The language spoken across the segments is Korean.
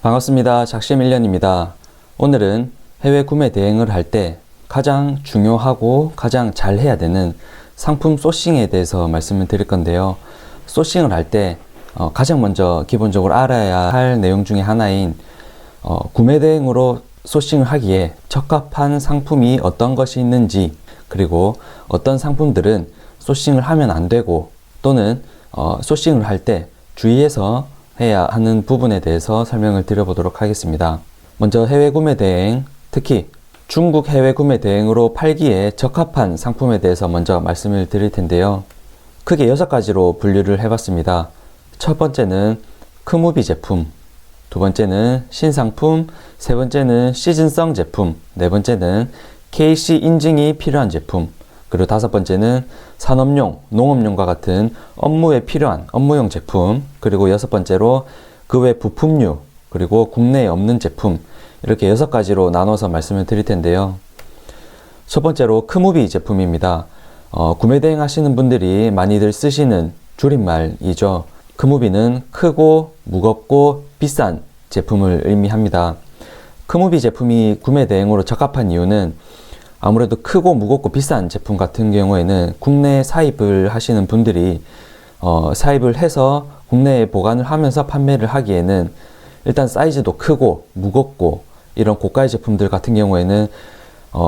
반갑습니다. 작심일련입니다. 오늘은 해외 구매 대행을 할 때 가장 중요하고 가장 잘 해야 되는 상품 소싱에 대해서 말씀을 드릴 건데요. 소싱을 할 때 가장 먼저 기본적으로 알아야 할 내용 중에 하나인 구매 대행으로 소싱을 하기에 적합한 상품이 어떤 것이 있는지, 그리고 어떤 상품들은 소싱을 하면 안 되고 또는 소싱을 할 때 주의해서 해야 하는 부분에 대해서 설명을 드려보도록 하겠습니다. 먼저 해외 구매 대행, 특히 중국 해외 구매 대행으로 팔기에 적합한 상품에 대해서 먼저 말씀을 드릴 텐데요. 크게 6가지로 분류를 해봤습니다. 첫 번째는 크무비 제품, 두 번째는 신상품, 세 번째는 시즌성 제품, 네 번째는 KC 인증이 필요한 제품, 그리고 다섯 번째는 산업용, 농업용과 같은 업무에 필요한 업무용 제품, 그리고 여섯 번째로 그 외 부품류, 그리고 국내에 없는 제품, 이렇게 6가지로 나눠서 말씀을 드릴 텐데요. 첫 번째로 크무비 제품입니다. 구매 대행 하시는 분들이 많이들 쓰시는 줄임말이죠. 크무비는 크고 무겁고 비싼 제품을 의미합니다. 크무비 제품이 구매 대행으로 적합한 이유는 아무래도 크고 무겁고 비싼 제품 같은 경우에는 국내에 사입을 하시는 분들이 사입을 해서 국내에 보관을 하면서 판매를 하기에는 일단 사이즈도 크고 무겁고 이런 고가의 제품들 같은 경우에는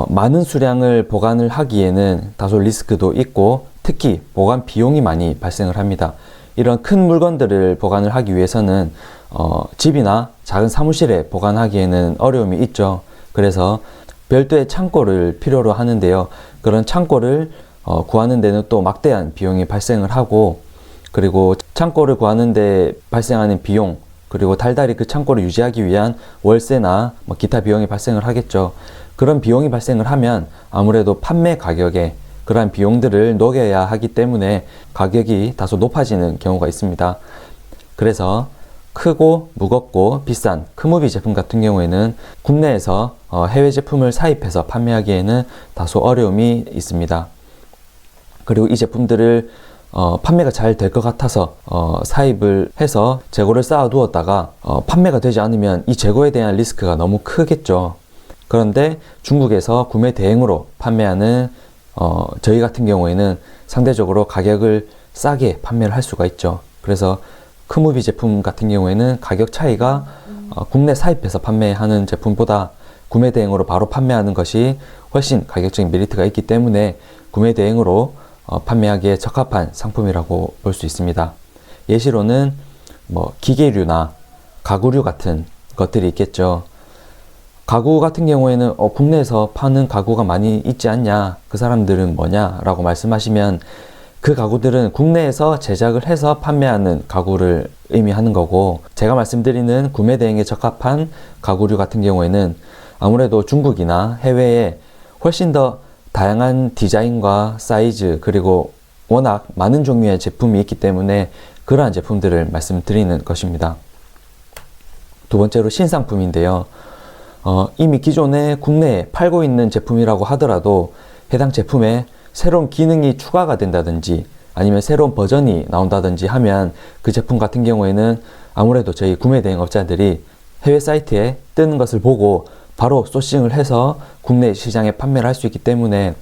많은 수량을 보관을 하기에는 다소 리스크도 있고 특히 보관 비용이 많이 발생을 합니다. 이런 큰 물건들을 보관을 하기 위해서는 집이나 작은 사무실에 보관하기에는 어려움이 있죠. 그래서 별도의 창고를 필요로 하는데요. 그런 창고를 구하는 데는 또 막대한 비용이 발생을 하고, 그리고 창고를 구하는 데 발생하는 비용, 그리고 달달이 그 창고를 유지하기 위한 월세나 기타 비용이 발생을 하겠죠. 그런 비용이 발생을 하면 아무래도 판매 가격에 그러한 비용들을 녹여야 하기 때문에 가격이 다소 높아지는 경우가 있습니다. 그래서 크고 무겁고 비싼 크무비 제품 같은 경우에는 국내에서 해외 제품을 사입해서 판매하기에는 다소 어려움이 있습니다. 그리고 이 제품들을 판매가 잘 될 것 같아서 사입을 해서 재고를 쌓아 두었다가 판매가 되지 않으면 이 재고에 대한 리스크가 너무 크겠죠. 그런데 중국에서 구매 대행으로 판매하는 저희 같은 경우에는 상대적으로 가격을 싸게 판매를 할 수가 있죠. 그래서 크무비 제품 같은 경우에는 가격 차이가 국내 사입해서 판매하는 제품보다 구매 대행으로 바로 판매하는 것이 훨씬 가격적인 메리트가 있기 때문에 구매 대행으로 판매하기에 적합한 상품이라고 볼 수 있습니다. 예시로는 기계류나 가구류 같은 것들이 있겠죠. 가구 같은 경우에는 국내에서 파는 가구가 많이 있지 않냐, 그 사람들은 뭐냐 라고 말씀하시면 그 가구들은 국내에서 제작을 해서 판매하는 가구를 의미하는 거고, 제가 말씀드리는 구매 대행에 적합한 가구류 같은 경우에는 아무래도 중국이나 해외에 훨씬 더 다양한 디자인과 사이즈, 그리고 워낙 많은 종류의 제품이 있기 때문에 그러한 제품들을 말씀드리는 것입니다. 두 번째로 신상품인데요. 이미 기존에 국내에 팔고 있는 제품이라고 하더라도 해당 제품에 새로운 기능이 추가가 된다든지 아니면 새로운 버전이 나온다든지 하면 그 제품 같은 경우에는 아무래도 저희 구매 대행업자들이 해외 사이트에 뜨는 것을 보고 바로 소싱을 해서 국내 시장에 판매를 할 수 있기 때문에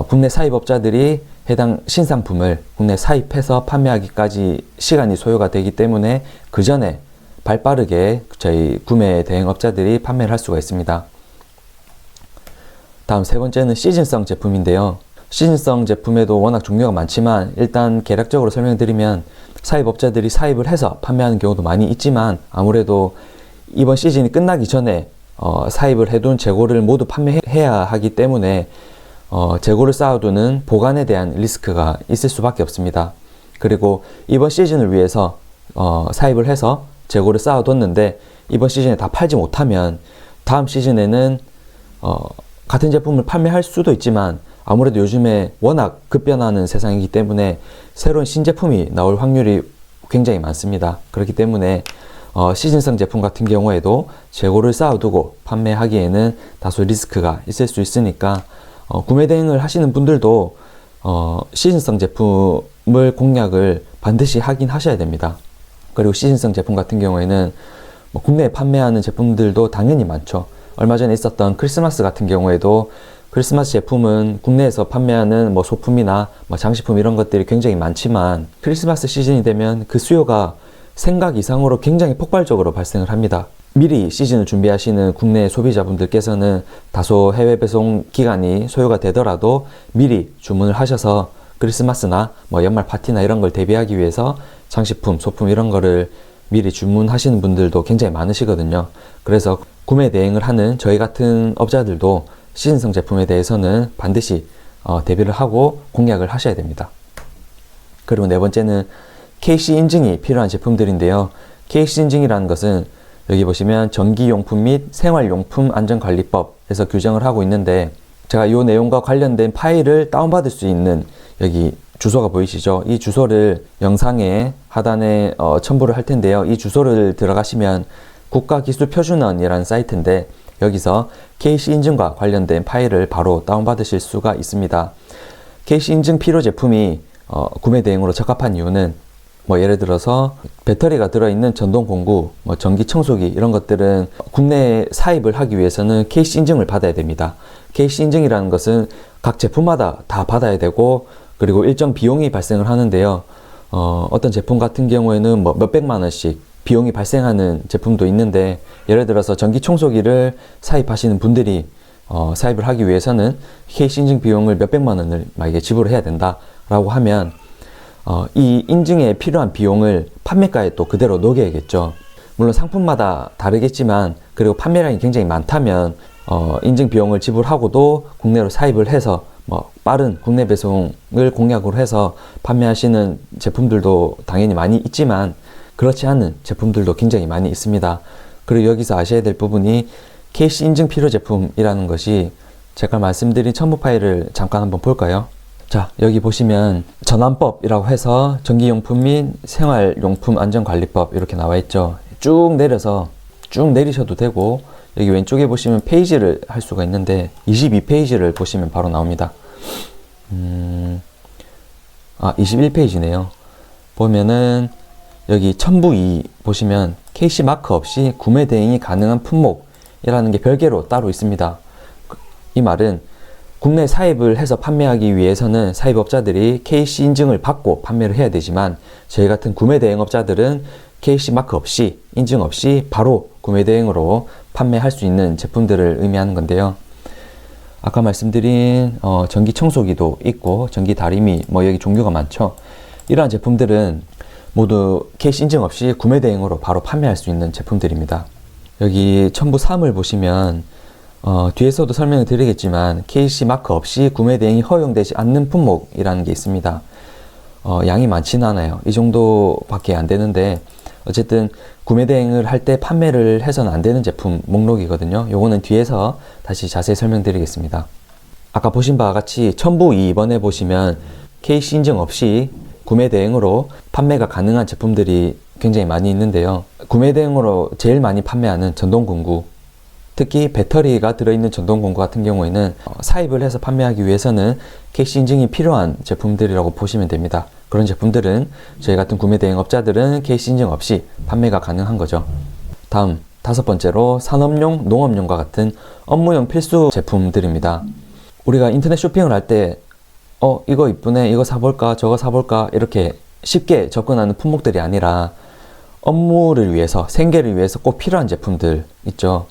국내 사입업자들이 해당 신상품을 국내 사입해서 판매하기까지 시간이 소요가 되기 때문에 그 전에 발빠르게 저희 구매 대행업자들이 판매를 할 수가 있습니다. 다음 세 번째는 시즌성 제품인데요. 시즌성 제품에도 워낙 종류가 많지만 일단 개략적으로 설명드리면 사입업자들이 사입을 해서 판매하는 경우도 많이 있지만 아무래도 이번 시즌이 끝나기 전에 사입을 해둔 재고를 모두 판매해야 하기 때문에 재고를 쌓아두는 보관에 대한 리스크가 있을 수밖에 없습니다. 그리고 이번 시즌을 위해서 사입을 해서 재고를 쌓아뒀는데 이번 시즌에 다 팔지 못하면 다음 시즌에는 같은 제품을 판매할 수도 있지만 아무래도 요즘에 워낙 급변하는 세상이기 때문에 새로운 신제품이 나올 확률이 굉장히 많습니다. 그렇기 때문에 시즌성 제품 같은 경우에도 재고를 쌓아두고 판매하기에는 다소 리스크가 있을 수 있으니까 구매 대행을 하시는 분들도 시즌성 제품을 공략을 반드시 하긴 하셔야 됩니다. 그리고 시즌성 제품 같은 경우에는 뭐 국내에 판매하는 제품들도 당연히 많죠. 얼마 전에 있었던 크리스마스 같은 경우에도 크리스마스 제품은 국내에서 판매하는 뭐 소품이나 뭐 장식품 이런 것들이 굉장히 많지만 크리스마스 시즌이 되면 그 수요가 생각 이상으로 굉장히 폭발적으로 발생을 합니다. 미리 시즌을 준비하시는 국내 소비자분들께서는 다소 해외 배송 기간이 소요가 되더라도 미리 주문을 하셔서 크리스마스나 뭐 연말 파티나 이런 걸 대비하기 위해서 장식품, 소품 이런 거를 미리 주문하시는 분들도 굉장히 많으시거든요. 그래서 구매 대행을 하는 저희 같은 업자들도 시즌성 제품에 대해서는 반드시 대비를 하고 공략을 하셔야 됩니다. 그리고 네 번째는 KC 인증이 필요한 제품들인데요. KC 인증이라는 것은 여기 보시면 전기용품 및 생활용품 안전관리법에서 규정을 하고 있는데, 제가 이 내용과 관련된 파일을 다운받을 수 있는 여기 주소가 보이시죠? 이 주소를 영상의 하단에 첨부를 할 텐데요. 이 주소를 들어가시면 국가기술표준원이라는 사이트인데, 여기서 KC 인증과 관련된 파일을 바로 다운받으실 수가 있습니다. KC 인증 필요 제품이 구매 대행으로 적합한 이유는 뭐 예를 들어서 배터리가 들어있는 전동 공구, 뭐 전기 청소기 이런 것들은 국내에 사입을 하기 위해서는 KC 인증을 받아야 됩니다. KC 인증이라는 것은 각 제품마다 다 받아야 되고, 그리고 일정 비용이 발생을 하는데요. 어떤 제품 같은 경우에는 뭐 몇백만 원씩 비용이 발생하는 제품도 있는데, 예를 들어서 전기 청소기를 사입하시는 분들이 사입을 하기 위해서는 KC 인증 비용을 몇백만 원을 만약에 지불을 해야 된다라고 하면 이 인증에 필요한 비용을 판매가에 또 그대로 녹여야겠죠. 물론 상품마다 다르겠지만, 그리고 판매량이 굉장히 많다면 인증 비용을 지불하고도 국내로 사입을 해서 뭐 빠른 국내 배송을 공약으로 해서 판매하시는 제품들도 당연히 많이 있지만, 그렇지 않은 제품들도 굉장히 많이 있습니다. 그리고 여기서 아셔야 될 부분이 KC 인증 필요 제품이라는 것이, 제가 말씀드린 첨부 파일을 잠깐 한번 볼까요? 자, 여기 보시면 전환법이라고 해서 전기용품 및 생활용품 안전관리법 이렇게 나와 있죠. 쭉 내려서 쭉 내리셔도 되고, 여기 왼쪽에 보시면 페이지를 할 수가 있는데 22페이지를 보시면 바로 나옵니다. 21페이지네요. 보면은 여기 첨부 2 보시면 KC 마크 없이 구매 대행이 가능한 품목이라는 게 별개로 따로 있습니다. 이 말은 국내 사입을 해서 판매하기 위해서는 사입업자들이 KC 인증을 받고 판매를 해야 되지만, 저희 같은 구매 대행업자들은 KC 마크 없이, 인증 없이 바로 구매 대행으로 판매할 수 있는 제품들을 의미하는 건데요. 아까 말씀드린 전기 청소기도 있고 전기 다리미, 뭐 여기 종류가 많죠. 이러한 제품들은 모두 KC 인증 없이 구매 대행으로 바로 판매할 수 있는 제품들입니다. 여기 첨부 3을 보시면 뒤에서도 설명을 드리겠지만 KC 마크 없이 구매 대행이 허용되지 않는 품목이라는 게 있습니다. 양이 많지는 않아요. 이 정도밖에 안 되는데, 어쨌든 구매 대행을 할 때 판매를 해서는 안 되는 제품 목록이거든요. 요거는 뒤에서 다시 자세히 설명드리겠습니다. 아까 보신 바와 같이 첨부 2번에 보시면 KC 인증 없이 구매 대행으로 판매가 가능한 제품들이 굉장히 많이 있는데요. 구매 대행으로 제일 많이 판매하는 전동공구, 특히 배터리가 들어있는 전동공구 같은 경우에는 사입을 해서 판매하기 위해서는 KC 인증이 필요한 제품들이라고 보시면 됩니다. 그런 제품들은 저희 같은 구매 대행업자들은 KC 인증 없이 판매가 가능한 거죠. 다음 5번째로 산업용, 농업용과 같은 업무용 필수 제품들입니다. 우리가 인터넷 쇼핑을 할 때 이거 이쁘네, 이거 사볼까, 저거 사볼까 이렇게 쉽게 접근하는 품목들이 아니라 업무를 위해서, 생계를 위해서 꼭 필요한 제품들 있죠.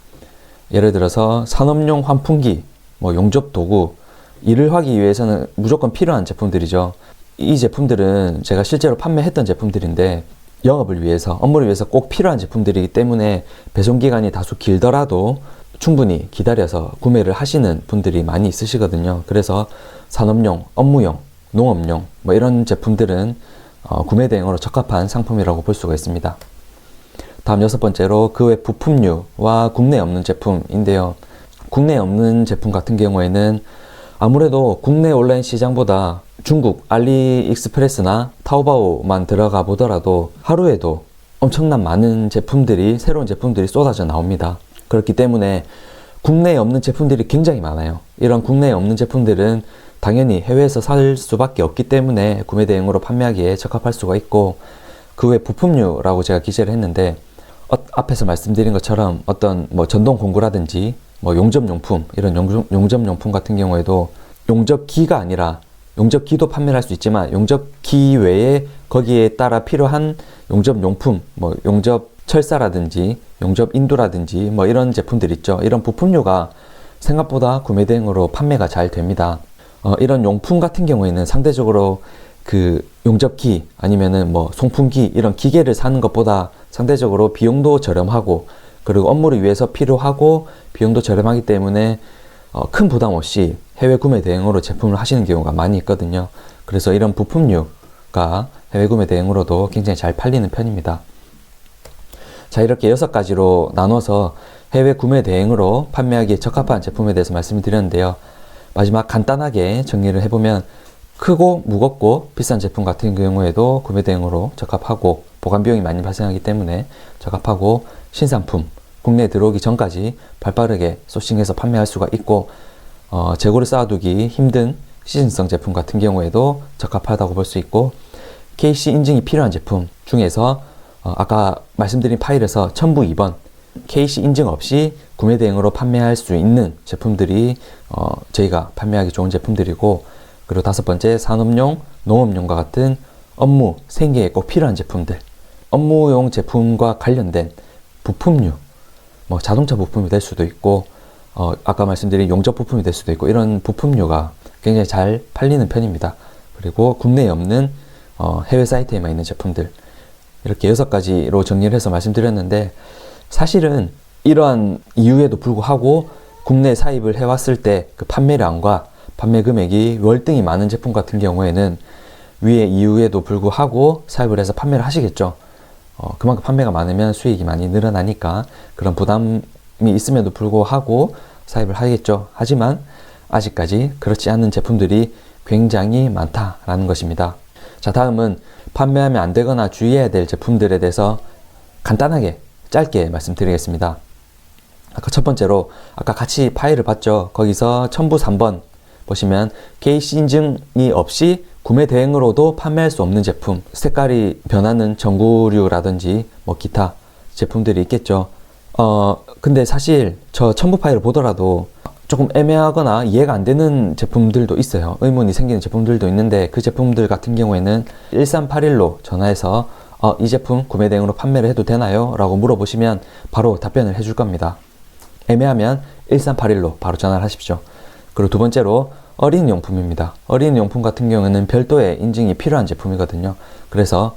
예를 들어서 산업용 환풍기, 뭐 용접 도구, 일을 하기 위해서는 무조건 필요한 제품들이죠. 이 제품들은 제가 실제로 판매했던 제품들인데, 영업을 위해서, 업무를 위해서 꼭 필요한 제품들이기 때문에 배송기간이 다소 길더라도 충분히 기다려서 구매를 하시는 분들이 많이 있으시거든요. 그래서 산업용, 업무용, 농업용 뭐 이런 제품들은 구매 대행으로 적합한 상품이라고 볼 수가 있습니다. 다음 6번째로 그 외 부품류와 국내에 없는 제품인데요. 국내에 없는 제품 같은 경우에는 아무래도 국내 온라인 시장보다 중국 알리익스프레스나 타오바오만 들어가 보더라도 하루에도 엄청난 많은 제품들이, 새로운 제품들이 쏟아져 나옵니다. 그렇기 때문에 국내에 없는 제품들이 굉장히 많아요. 이런 국내에 없는 제품들은 당연히 해외에서 살 수밖에 없기 때문에 구매 대행으로 판매하기에 적합할 수가 있고, 그 외 부품류라고 제가 기재를 했는데, 앞에서 말씀드린 것처럼 어떤 뭐 전동 공구라든지 뭐 용접용품, 이런 용접용품 같은 경우에도 용접기가 아니라, 용접기도 판매를 할 수 있지만 용접기 외에 거기에 따라 필요한 용접용품, 뭐 용접철사라든지 용접인두라든지 뭐 이런 제품들 있죠. 이런 부품류가 생각보다 구매 대행으로 판매가 잘 됩니다. 이런 용품 같은 경우에는 상대적으로 그 용접기 아니면은 뭐 송풍기 이런 기계를 사는 것보다 상대적으로 비용도 저렴하고, 그리고 업무를 위해서 필요하고 비용도 저렴하기 때문에 큰 부담 없이 해외 구매 대행으로 제품을 하시는 경우가 많이 있거든요. 그래서 이런 부품류가 해외 구매 대행으로도 굉장히 잘 팔리는 편입니다. 자, 이렇게 6가지로 나눠서 해외 구매 대행으로 판매하기에 적합한 제품에 대해서 말씀을 드렸는데요. 마지막 간단하게 정리를 해보면, 크고 무겁고 비싼 제품 같은 경우에도 구매 대행으로 적합하고, 보관 비용이 많이 발생하기 때문에 적합하고, 신상품 국내에 들어오기 전까지 발빠르게 소싱해서 판매할 수가 있고, 재고를 쌓아두기 힘든 시즌성 제품 같은 경우에도 적합하다고 볼 수 있고, KC 인증이 필요한 제품 중에서 아까 말씀드린 파일에서 첨부 2번 KC 인증 없이 구매 대행으로 판매할 수 있는 제품들이 저희가 판매하기 좋은 제품들이고, 그리고 5번째 산업용, 농업용과 같은 업무, 생계에 꼭 필요한 제품들, 업무용 제품과 관련된 부품류, 뭐 자동차 부품이 될 수도 있고, 아까 말씀드린 용접 부품이 될 수도 있고, 이런 부품류가 굉장히 잘 팔리는 편입니다. 그리고 국내에 없는 해외 사이트에만 있는 제품들, 이렇게 6가지로 정리를 해서 말씀드렸는데, 사실은 이러한 이유에도 불구하고 국내 사입을 해왔을 때 그 판매량과 판매 금액이 월등히 많은 제품 같은 경우에는 위의 이유에도 불구하고 사입을 해서 판매를 하시겠죠. 그만큼 판매가 많으면 수익이 많이 늘어나니까 그런 부담이 있음에도 불구하고 사입을 하겠죠. 하지만 아직까지 그렇지 않은 제품들이 굉장히 많다라는 것입니다. 자, 다음은 판매하면 안 되거나 주의해야 될 제품들에 대해서 간단하게 짧게 말씀드리겠습니다. 아까 첫 번째로 아까 같이 파일을 봤죠. 거기서 첨부 3번 보시면 KC 인증이 없이 구매 대행으로도 판매할 수 없는 제품, 색깔이 변하는 전구류라든지 뭐 기타 제품들이 있겠죠. 근데 사실 저 첨부 파일을 보더라도 조금 애매하거나 이해가 안 되는 제품들도 있어요. 의문이 생기는 제품들도 있는데, 그 제품들 같은 경우에는 1381로 전화해서 이 제품 구매 대행으로 판매를 해도 되나요? 라고 물어보시면 바로 답변을 해줄 겁니다. 애매하면 1381로 바로 전화를 하십시오. 그리고 두 번째로 어린이용품입니다. 어린이용품 같은 경우에는 별도의 인증이 필요한 제품이거든요. 그래서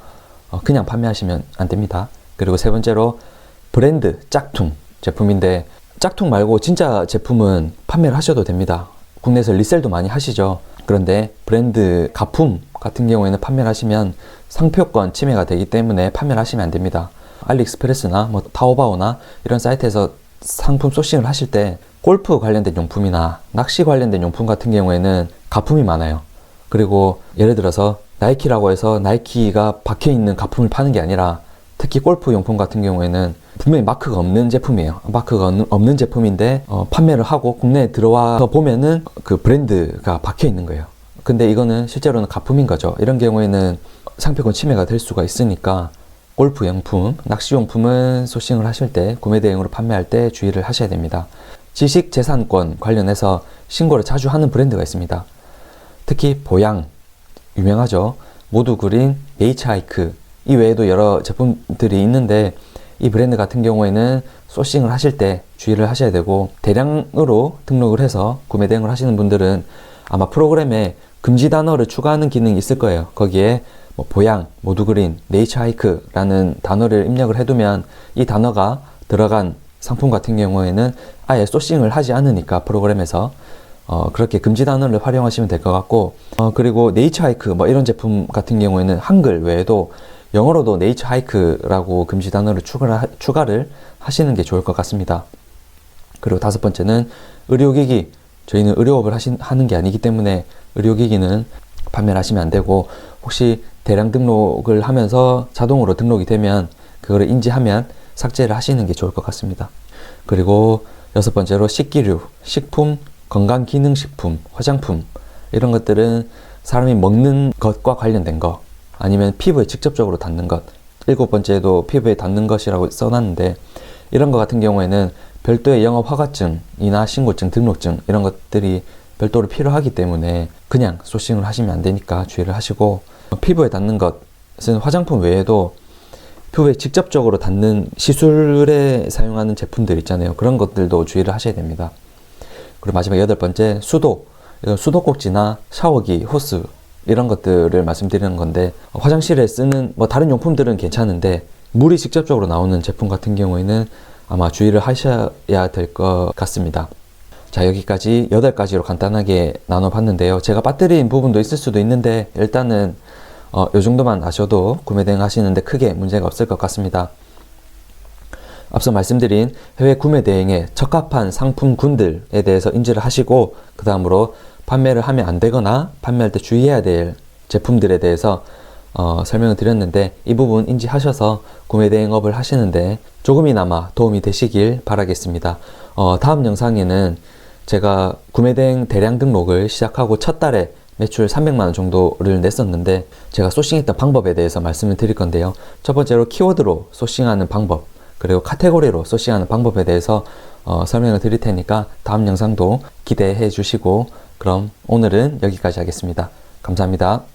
그냥 판매하시면 안 됩니다. 그리고 세 번째로 브랜드 짝퉁 제품인데, 짝퉁 말고 진짜 제품은 판매를 하셔도 됩니다. 국내에서 리셀도 많이 하시죠. 그런데 브랜드 가품 같은 경우에는 판매를 하시면 상표권 침해가 되기 때문에 판매를 하시면 안 됩니다. 알리익스프레스나 뭐 타오바오나 이런 사이트에서 상품 소싱을 하실 때 골프 관련된 용품이나 낚시 관련된 용품 같은 경우에는 가품이 많아요. 그리고 예를 들어서 나이키라고 해서 나이키가 박혀있는 가품을 파는 게 아니라, 특히 골프 용품 같은 경우에는 분명히 마크가 없는 제품이에요. 마크가 없는 제품인데 판매를 하고 국내에 들어와서 보면은 그 브랜드가 박혀 있는 거예요. 근데 이거는 실제로는 가품인 거죠. 이런 경우에는 상표권 침해가 될 수가 있으니까 골프 용품, 낚시 용품은 소싱을 하실 때, 구매 대행으로 판매할 때 주의를 하셔야 됩니다. 지식재산권 관련해서 신고를 자주 하는 브랜드가 있습니다. 특히 보양 유명하죠. 모두그린, 네이처하이크, 이 외에도 여러 제품들이 있는데, 이 브랜드 같은 경우에는 소싱을 하실 때 주의를 하셔야 되고, 대량으로 등록을 해서 구매 대행을 하시는 분들은 아마 프로그램에 금지 단어를 추가하는 기능이 있을 거예요. 거기에 뭐 보양, 모두그린, 네이처하이크라는 단어를 입력을 해두면 이 단어가 들어간 상품 같은 경우에는 아예 소싱을 하지 않으니까 프로그램에서 그렇게 금지 단어를 활용하시면 될 것 같고, 그리고 네이처하이크 뭐 이런 제품 같은 경우에는 한글 외에도 영어로도 네이처하이크라고 금지 단어를 추가를 하시는 게 좋을 것 같습니다. 그리고 5번째는 의료기기. 저희는 의료업을 하는 게 아니기 때문에 의료기기는 판매를 하시면 안 되고, 혹시 대량 등록을 하면서 자동으로 등록이 되면 그거를 인지하면 삭제를 하시는 게 좋을 것 같습니다. 그리고 6번째로 식기류, 식품, 건강기능식품, 화장품, 이런 것들은 사람이 먹는 것과 관련된 거, 아니면 피부에 직접적으로 닿는 것, 7번째도 피부에 닿는 것이라고 써놨는데, 이런 것 같은 경우에는 별도의 영업 허가증이나 신고증, 등록증 이런 것들이 별도로 필요하기 때문에 그냥 소싱을 하시면 안 되니까 주의를 하시고, 피부에 닿는 것은 화장품 외에도 피부에 직접적으로 닿는 시술에 사용하는 제품들 있잖아요. 그런 것들도 주의를 하셔야 됩니다. 그리고 마지막 8번째, 수도. 이건 수도꼭지나 샤워기, 호스 이런 것들을 말씀드리는 건데, 화장실에 쓰는 다른 용품들은 괜찮은데 물이 직접적으로 나오는 제품 같은 경우에는 아마 주의를 하셔야 될 것 같습니다. 자, 여기까지 8가지로 간단하게 나눠봤는데요. 제가 빠뜨린 부분도 있을 수도 있는데 일단은 요 정도만 아셔도 구매 대행 하시는데 크게 문제가 없을 것 같습니다. 앞서 말씀드린 해외 구매 대행에 적합한 상품군들에 대해서 인지를 하시고, 그 다음으로 판매를 하면 안 되거나 판매할 때 주의해야 될 제품들에 대해서 설명을 드렸는데, 이 부분 인지하셔서 구매 대행업을 하시는데 조금이나마 도움이 되시길 바라겠습니다. 다음 영상에는 제가 구매 대행 대량 등록을 시작하고 첫 달에 매출 300만원 정도를 냈었는데, 제가 소싱했던 방법에 대해서 말씀을 드릴 건데요. 첫 번째로 키워드로 소싱하는 방법, 그리고 카테고리로 소싱하는 방법에 대해서 설명을 드릴 테니까 다음 영상도 기대해 주시고, 그럼 오늘은 여기까지 하겠습니다. 감사합니다.